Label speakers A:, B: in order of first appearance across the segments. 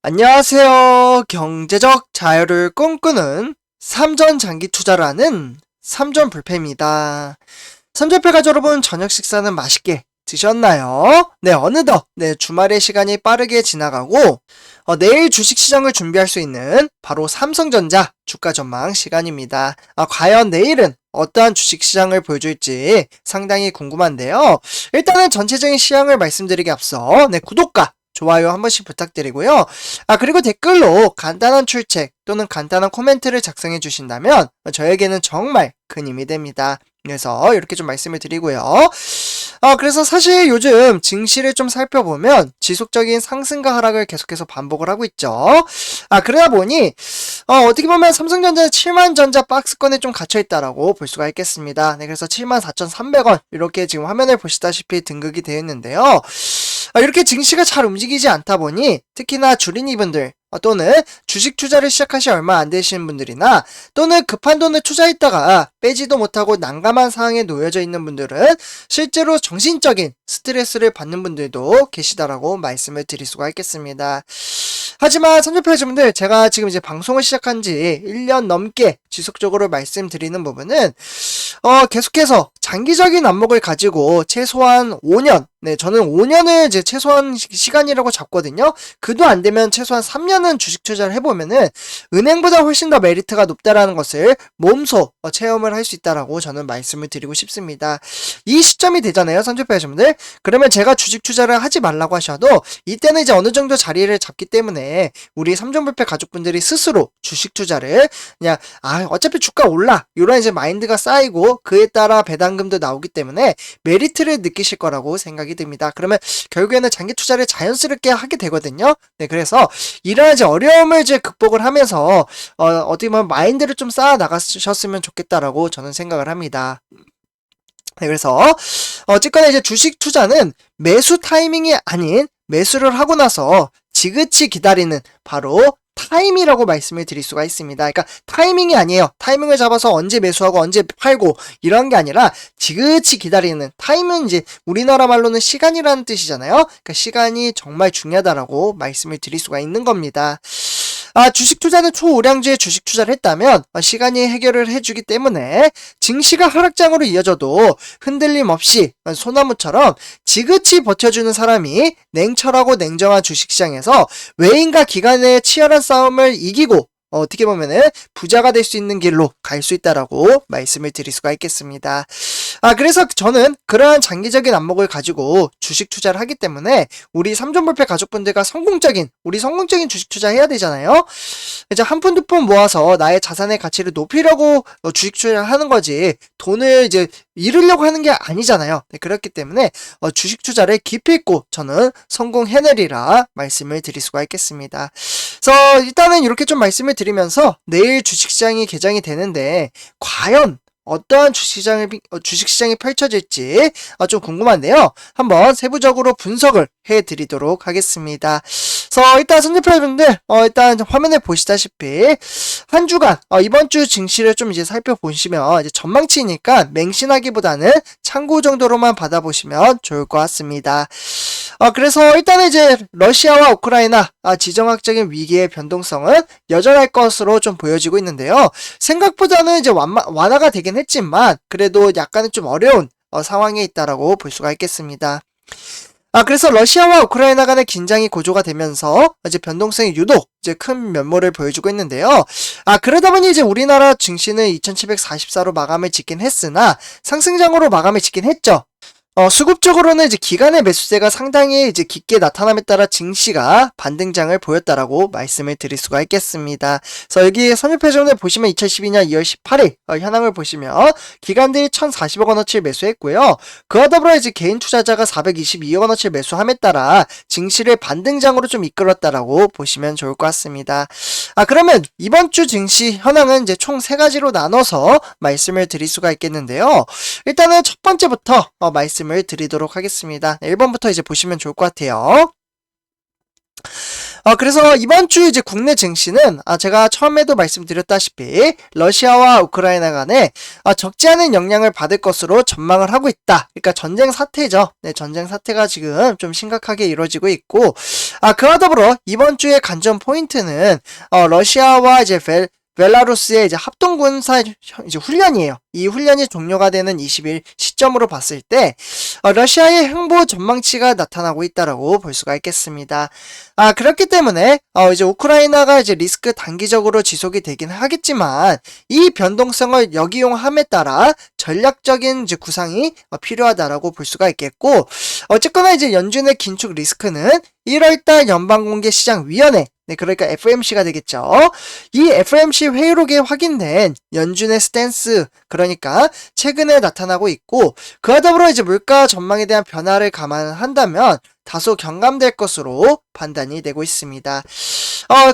A: 안녕하세요. 경제적 자유를 꿈꾸는 삼전 장기 투자를 하는 삼전 불패입니다. 삼전패 가족 여러분, 저녁 식사는 맛있게 드셨나요? 네, 어느덧 주말의 시간이 빠르게 지나가고 내일 주식시장을 준비할 수 있는 바로 삼성전자 주가 전망 시간입니다. 과연 내일은 어떠한 주식시장을 보여줄지 상당히 궁금한데요. 일단은 전체적인 시황을 말씀드리기 앞서 구독과 좋아요 한 번씩 부탁드리고요. 그리고 댓글로 간단한 출첵 또는 간단한 코멘트를 작성해 주신다면 저에게는 정말 큰 힘이 됩니다. 그래서 이렇게 좀 말씀을 드리고요. 그래서 사실 요즘 증시를 좀 살펴보면 지속적인 상승과 하락을 계속해서 반복을 하고 있죠. 그러다 보니 어떻게 보면 삼성전자는 7만전자 박스권에 좀 갇혀있다라고 볼 수가 있겠습니다. 네, 그래서 74,300원 이렇게 지금 화면을 보시다시피 등극이 되어 있는데요. 이렇게 증시가 잘 움직이지 않다 보니 특히나 주린이분들 또는 주식 투자를 시작하시 얼마 안 되시는 분들이나 또는 급한 돈을 투자했다가 빼지도 못하고 난감한 상황에 놓여져 있는 분들은 실제로 정신적인 스트레스를 받는 분들도 계시다라고 말씀을 드릴 수가 있겠습니다. 하지만 선전표자분들, 제가 지금 이제 방송을 시작한 지 1년 넘게 지속적으로 말씀드리는 부분은 계속해서 장기적인 안목을 가지고 최소한 5년, 저는 5년을 이제 최소한 시간이라고 잡거든요. 그도 안 되면 최소한 3년은 주식 투자를 해보면은 은행보다 훨씬 더 메리트가 높다라는 것을 몸소 체험을 할 수 있다라고 저는 말씀을 드리고 싶습니다. 이 시점이 되잖아요, 선전표자분들. 그러면 제가 주식 투자를 하지 말라고 하셔도 이때는 이제 어느 정도 자리를 잡기 때문에 우리 삼전불패 가족분들이 스스로 주식 투자를 그냥 어차피 주가 올라 이런 이제 마인드가 쌓이고 그에 따라 배당금도 나오기 때문에 메리트를 느끼실 거라고 생각이 듭니다. 그러면 결국에는 장기 투자를 자연스럽게 하게 되거든요. 네, 그래서 이런 이제 어려움을 이제 극복을 하면서 어떻게 보면 마인드를 좀 쌓아 나가셨으면 좋겠다라고 저는 생각을 합니다. 네, 그래서 어쨌거나 이제 주식 투자는 매수 타이밍이 아닌 매수를 하고 나서 지그치 기다리는 바로 타임이라고 말씀을 드릴 수가 있습니다. 그러니까 타이밍이 아니에요. 타이밍을 잡아서 언제 매수하고 언제 팔고 이런 게 아니라 지그치 기다리는 타임은 이제 우리나라 말로는 시간이라는 뜻이잖아요. 그러니까 시간이 정말 중요하다라고 말씀을 드릴 수가 있는 겁니다. 주식 투자는 초우량주에 주식 투자를 했다면 시간이 해결을 해주기 때문에 증시가 하락장으로 이어져도 흔들림 없이 소나무처럼 지그치 버텨주는 사람이 냉철하고 냉정한 주식시장에서 외인과 기관의 치열한 싸움을 이기고 어떻게 보면은 부자가 될 수 있는 길로 갈 수 있다라고 말씀을 드릴 수가 있겠습니다. 그래서 저는 그러한 장기적인 안목을 가지고 주식 투자를 하기 때문에 우리 삼전불패 가족분들과 성공적인 주식 투자 해야 되잖아요. 이제 한 푼 두 푼 모아서 나의 자산의 가치를 높이려고 주식 투자를 하는 거지 돈을 이제 잃으려고 하는 게 아니잖아요. 네, 그렇기 때문에 주식 투자를 깊이 있고 저는 성공해내리라 말씀을 드릴 수가 있겠습니다. 그래서 일단은 이렇게 좀 말씀을 드리면서 내일 주식시장이 개장이 되는데 과연 어떠한 주식시장이 펼쳐질지 좀 궁금한데요. 한번 세부적으로 분석을 해드리도록 하겠습니다. 그래서 일단 선전표분들 일단 화면에 보시다시피 한 주간 이번 주 증시를 좀 이제 살펴보시면 이제 전망치니까 맹신하기보다는 참고 정도로만 받아보시면 좋을 것 같습니다. 그래서 일단은 이제 러시아와 우크라이나 지정학적인 위기의 변동성은 여전할 것으로 좀 보여지고 있는데요. 생각보다는 이제 완화가 되긴 했지만 그래도 약간은 좀 어려운 상황에 있다라고 볼 수가 있겠습니다. 그래서 러시아와 우크라이나 간의 긴장이 고조가 되면서 이제 변동성이 유독 이제 큰 면모를 보여주고 있는데요. 그러다 보니 이제 우리나라 증시는 2744로 마감을 짓긴 했으나 상승장으로 마감을 짓긴 했죠. 수급적으로는 이제 기관의 매수세가 상당히 이제 깊게 나타남에 따라 증시가 반등장을 보였다라고 말씀을 드릴 수가 있겠습니다. 그래서 여기 선율표정을 보시면 2012년 2월 18일 현황을 보시면 기관들이 1,040억 원어치를 매수했고요. 그와 더불어 이제 개인 투자자가 422억 원어치를 매수함에 따라 증시를 반등장으로 좀 이끌었다라고 보시면 좋을 것 같습니다. 그러면 이번 주 증시 현황은 이제 총 3가지로 나눠서 말씀을 드릴 수가 있겠는데요. 일단은 첫 번째부터 말씀을 드리도록 하겠습니다. 1번부터 이제 보시면 좋을 것 같아요. 그래서 이번 주 이제 국내 증시는 제가 처음에도 말씀드렸다시피 러시아와 우크라이나 간에 적지 않은 영향을 받을 것으로 전망을 하고 있다. 그러니까 전쟁 사태죠. 네, 전쟁 사태가 지금 좀 심각하게 이루어지고 있고, 그와 더불어 이번 주의 관전 포인트는 러시아와 이제 벨라루스의 이제 합동군사 이제 훈련이에요. 이 훈련이 종료가 되는 20일 시점으로 봤을 때 러시아의 행보 전망치가 나타나고 있다라고 볼 수가 있겠습니다. 그렇기 때문에 이제 우크라이나가 이제 리스크 단기적으로 지속이 되긴 하겠지만 이 변동성을 역이용함에 따라 전략적인 이제 구상이 필요하다라고 볼 수가 있겠고, 어쨌거나 이제 연준의 긴축 리스크는 1월달 연방공개시장위원회, 네, 그러니까 FOMC가 되겠죠. 이 FOMC 회의록에 확인된 연준의 스탠스, 그러니까 최근에 나타나고 있고, 그와 더불어 이제 물가 전망에 대한 변화를 감안한다면 다소 경감될 것으로 판단이 되고 있습니다.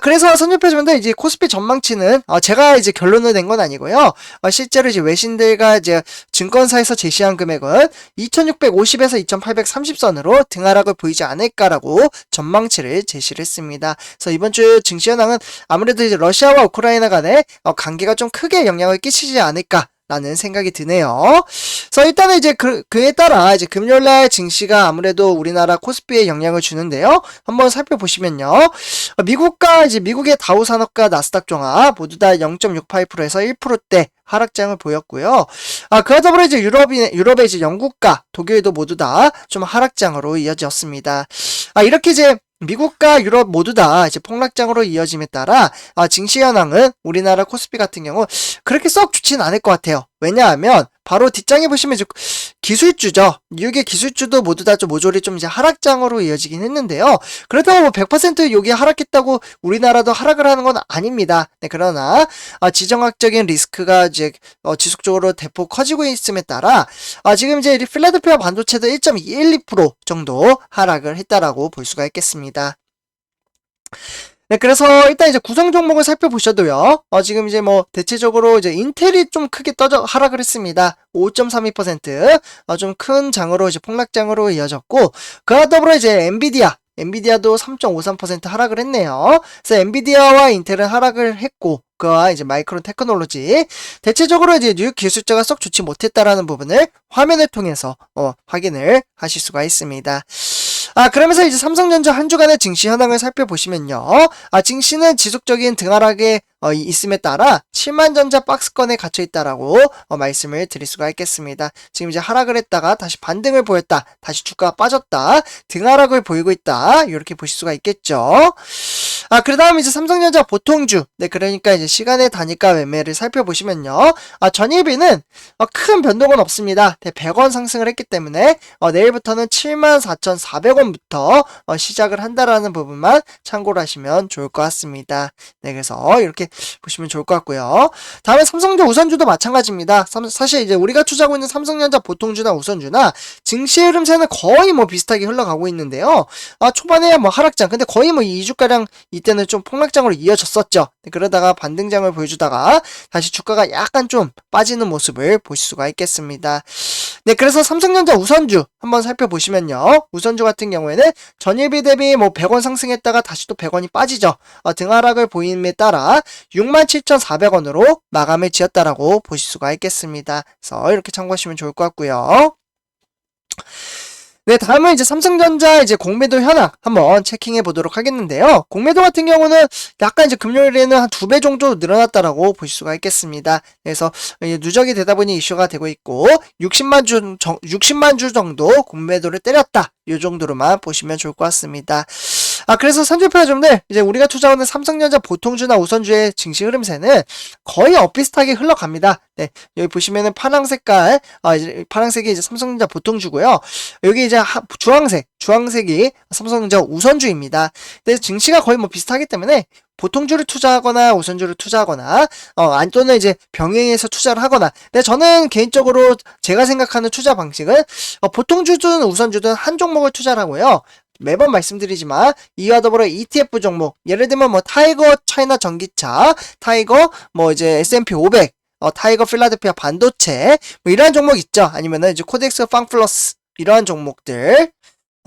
A: 그래서 선전표준들 이제 코스피 전망치는 제가 이제 결론을 낸 건 아니고요. 실제로 이제 외신들과 이제 증권사에서 제시한 금액은 2,650에서 2,830선으로 등하락을 보이지 않을까라고 전망치를 제시를 했습니다. 그래서 이번 주 증시 현황은 아무래도 이제 러시아와 우크라이나 간의 관계가 좀 크게 영향을 끼치지 않을까 라는 생각이 드네요. 그래서 일단은 이제 그에 따라 이제 금요일날 증시가 아무래도 우리나라 코스피에 영향을 주는데요. 한번 살펴보시면요. 미국과 이제 미국의 다우산업과 나스닥 종합 모두 다 0.68%에서 1%대 하락장을 보였고요. 그와 더불어 이제 유럽의 이제 영국과 독일도 모두 다 좀 하락장으로 이어졌습니다. 이렇게 이제 미국과 유럽 모두 다 이제 폭락장으로 이어짐에 따라 증시 현황은 우리나라 코스피 같은 경우 그렇게 썩 좋지는 않을 것 같아요. 왜냐하면 바로 뒷장에 보시면 이제 기술주죠. 뉴욕의 기술주도 모두 다 좀 모조리 좀 이제 하락장으로 이어지긴 했는데요. 그렇다고 뭐 100% 여기 하락했다고 우리나라도 하락을 하는 건 아닙니다. 네, 그러나 지정학적인 리스크가 이제 지속적으로 대폭 커지고 있음에 따라 지금 이제 필라델피아 반도체도 1.12% 정도 하락을 했다라고 볼 수가 있겠습니다. 네, 그래서 일단 이제 구성 종목을 살펴보셔도요. 지금 이제 뭐 대체적으로 이제 인텔이 좀 크게 하락을 했습니다. 5.32%. 좀 큰 장으로 이제 폭락장으로 이어졌고, 그와 더불어 이제 엔비디아도 3.53% 하락을 했네요. 그래서 엔비디아와 인텔은 하락을 했고, 그와 이제 마이크론 테크놀로지, 대체적으로 이제 뉴욕 기술자가 썩 좋지 못했다라는 부분을 화면을 통해서 확인을 하실 수가 있습니다. 그러면서 이제 삼성전자 한 주간의 증시 현황을 살펴보시면요. 증시는 지속적인 등하락에 있음에 따라 7만전자 박스권에 갇혀 있다라고 말씀을 드릴 수가 있겠습니다. 지금 이제 하락을 했다가 다시 반등을 보였다. 다시 주가가 빠졌다. 등하락을 보이고 있다. 이렇게 보실 수가 있겠죠. 그 다음 이제 삼성전자 보통주. 네, 그러니까 이제 시간의 단위가 매매를 살펴보시면요. 전일비는 큰 변동은 없습니다. 100원 상승을 했기 때문에 내일부터는 74,400원부터 시작을 한다라는 부분만 참고를 하시면 좋을 것 같습니다. 네, 그래서 이렇게 보시면 좋을 것 같고요. 다음에 삼성전자 우선주도 마찬가지입니다. 사실 이제 우리가 투자하고 있는 삼성전자 보통주나 우선주나 증시 흐름세는 거의 뭐 비슷하게 흘러가고 있는데요. 초반에 뭐 하락장, 근데 거의 뭐 2주가량 이때는 좀 폭락장으로 이어졌었죠. 네, 그러다가 반등장을 보여주다가 다시 주가가 약간 좀 빠지는 모습을 보실 수가 있겠습니다. 네, 그래서 삼성전자 우선주 한번 살펴보시면요. 우선주 같은 경우에는 전일비 대비 뭐 100원 상승했다가 다시 또 100원이 빠지죠. 등하락을 보임에 따라 67,400원으로 마감을 지었다라고 보실 수가 있겠습니다. 그래서 이렇게 참고하시면 좋을 것 같고요. 네, 다음은 이제 삼성전자 이제 공매도 현황 한번 체킹해 보도록 하겠는데요. 공매도 같은 경우는 약간 이제 금요일에는 한 2배 정도 늘어났다라고 보실 수가 있겠습니다. 그래서 누적이 되다 보니 이슈가 되고 있고 60만 주 정도 공매도를 때렸다. 이 정도로만 보시면 좋을 것 같습니다. 그래서 선주표여러분들 이제 우리가 투자하는 삼성전자 보통주나 우선주의 증시 흐름세는 거의 비슷하게 흘러갑니다. 네, 여기 보시면은 파랑 색깔, 이제 파랑색이 이제 삼성전자 보통주고요. 여기 이제 주황색이 삼성전자 우선주입니다. 근데 증시가 거의 뭐 비슷하기 때문에 보통주를 투자하거나 우선주를 투자하거나 또는 이제 병행해서 투자를 하거나. 근데 저는 개인적으로 제가 생각하는 투자 방식은 보통주든 우선주든 한 종목을 투자를 하고요. 매번 말씀드리지만 이와 더불어 ETF 종목, 예를 들면 뭐 타이거 차이나 전기차, 타이거 뭐 이제 S&P 500, 타이거 필라델피아 반도체 뭐 이러한 종목 있죠. 아니면은 이제 코덱스 팡플러스 이러한 종목들.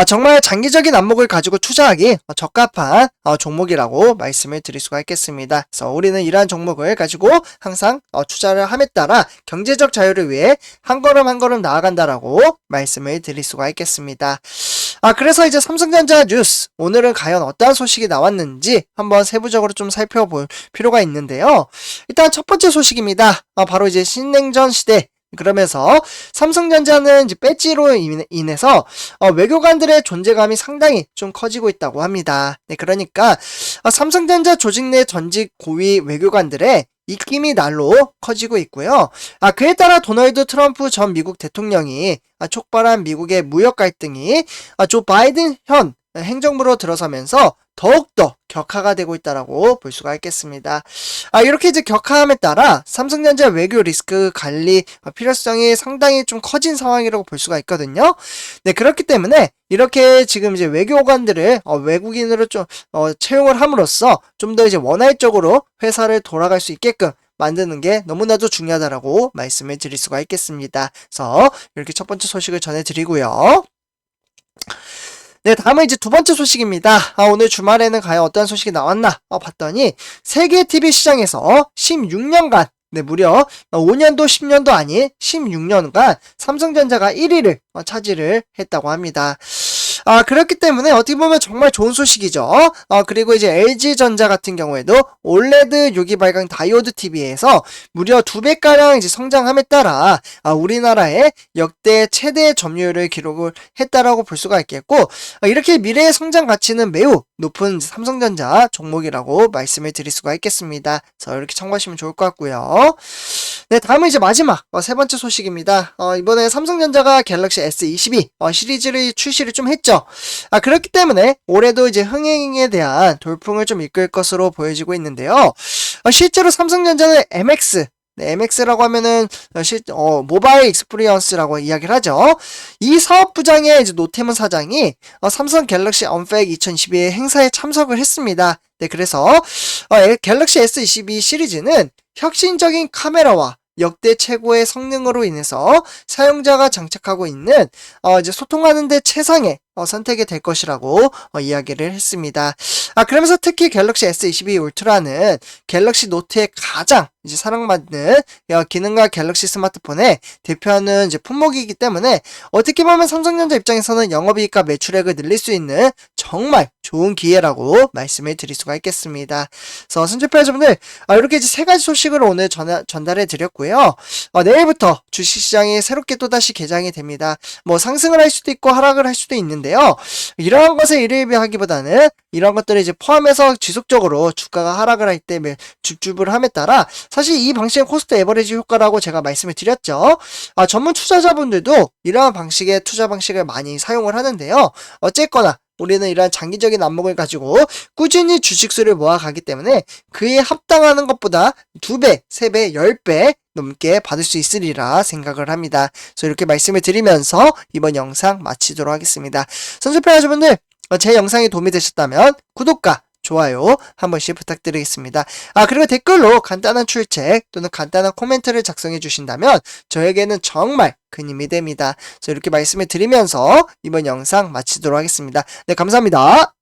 A: 정말 장기적인 안목을 가지고 투자하기 적합한 종목이라고 말씀을 드릴 수가 있겠습니다. 그래서 우리는 이러한 종목을 가지고 항상 투자를 함에 따라 경제적 자유를 위해 한 걸음 한 걸음 나아간다라고 말씀을 드릴 수가 있겠습니다. 그래서 이제 삼성전자 뉴스, 오늘은 과연 어떠한 소식이 나왔는지 한번 세부적으로 좀 살펴볼 필요가 있는데요. 일단 첫 번째 소식입니다. 바로 이제 신냉전 시대. 그러면서 삼성전자는 이제 배지로 인해서 외교관들의 존재감이 상당히 좀 커지고 있다고 합니다. 네, 그러니까 삼성전자 조직 내 전직 고위 외교관들의 입김이 날로 커지고 있고요. 그에 따라 도널드 트럼프 전 미국 대통령이 촉발한 미국의 무역 갈등이 조 바이든 현 행정부로 들어서면서 더욱더 격화가 되고 있다라고 볼 수가 있겠습니다. 이렇게 이제 격화함에 따라 삼성전자 외교 리스크 관리 필요성이 상당히 좀 커진 상황이라고 볼 수가 있거든요. 네, 그렇기 때문에 이렇게 지금 이제 외교관들을 외국인으로 좀 채용을 함으로써 좀 더 이제 원활적으로 회사를 돌아갈 수 있게끔 만드는 게 너무나도 중요하다라고 말씀을 드릴 수가 있겠습니다. 그래서 이렇게 첫 번째 소식을 전해드리고요. 네, 다음은 이제 두 번째 소식입니다. 오늘 주말에는 과연 어떤 소식이 나왔나 봤더니 세계 TV 시장에서 16년간, 네, 무려 5년도 10년도 아닌 16년간 삼성전자가 1위를 차지를 했다고 합니다. 그렇기 때문에 어떻게 보면 정말 좋은 소식이죠. 그리고 이제 LG전자 같은 경우에도 올레드 유기 발광 다이오드 TV에서 무려 2배가량 이제 성장함에 따라 우리나라의 역대 최대 점유율을 기록을 했다라고 볼 수가 있겠고, 이렇게 미래의 성장 가치는 매우 높은 삼성전자 종목이라고 말씀을 드릴 수가 있겠습니다. 그래서 이렇게 참고하시면 좋을 것 같고요. 네, 다음은 이제 마지막 세 번째 소식입니다. 이번에 삼성전자가 갤럭시 S22 시리즈를 출시를 좀 했죠. 그렇기 때문에 올해도 이제 흥행에 대한 돌풍을 좀 이끌 것으로 보여지고 있는데요. 실제로 삼성전자는 MX, 네, MX라고 하면은 모바일 익스피리언스라고 이야기를 하죠. 이 사업부장의 이제 노태문 사장이 삼성 갤럭시 언팩 2022 행사에 참석을 했습니다. 네, 그래서 갤럭시 S22 시리즈는 혁신적인 카메라와 역대 최고의 성능으로 인해서 사용자가 장착하고 있는 이제 소통하는 데 최상의 선택이 될 것이라고 이야기를 했습니다. 그러면서 특히 갤럭시 S22 울트라는 갤럭시 노트의 가장 이제 사랑받는 기능과 갤럭시 스마트폰의 대표하는 이제 품목이기 때문에 어떻게 보면 삼성전자 입장에서는 영업이익과 매출액을 늘릴 수 있는 정말 좋은 기회라고 말씀을 드릴 수가 있겠습니다. 그래서 순주표 여러분들, 이렇게 이제 세 가지 소식을 오늘 전달해 드렸고요. 내일부터 주식시장이 새롭게 또다시 개장이 됩니다. 뭐 상승을 할 수도 있고 하락을 할 수도 있는데요. 이러한 것에 일희일비하기보다는 이런 것들을 이제 포함해서 지속적으로 주가가 하락을 할 때 줍줍을 함에 따라 사실 이 방식의 코스트 에버리지 효과라고 제가 말씀을 드렸죠. 전문 투자자분들도 이러한 방식의 투자 방식을 많이 사용을 하는데요. 어쨌거나 우리는 이러한 장기적인 안목을 가지고 꾸준히 주식수를 모아가기 때문에 그에 합당하는 것보다 2배, 3배, 10배 넘게 받을 수 있으리라 생각을 합니다. 그래서 이렇게 말씀을 드리면서 이번 영상 마치도록 하겠습니다. 선수팬 여러분들, 제 영상이 도움이 되셨다면 구독과 좋아요 한 번씩 부탁드리겠습니다. 그리고 댓글로 간단한 출첵 또는 간단한 코멘트를 작성해 주신다면 저에게는 정말 큰 힘이 됩니다. 그래서 이렇게 말씀을 드리면서 이번 영상 마치도록 하겠습니다. 네, 감사합니다.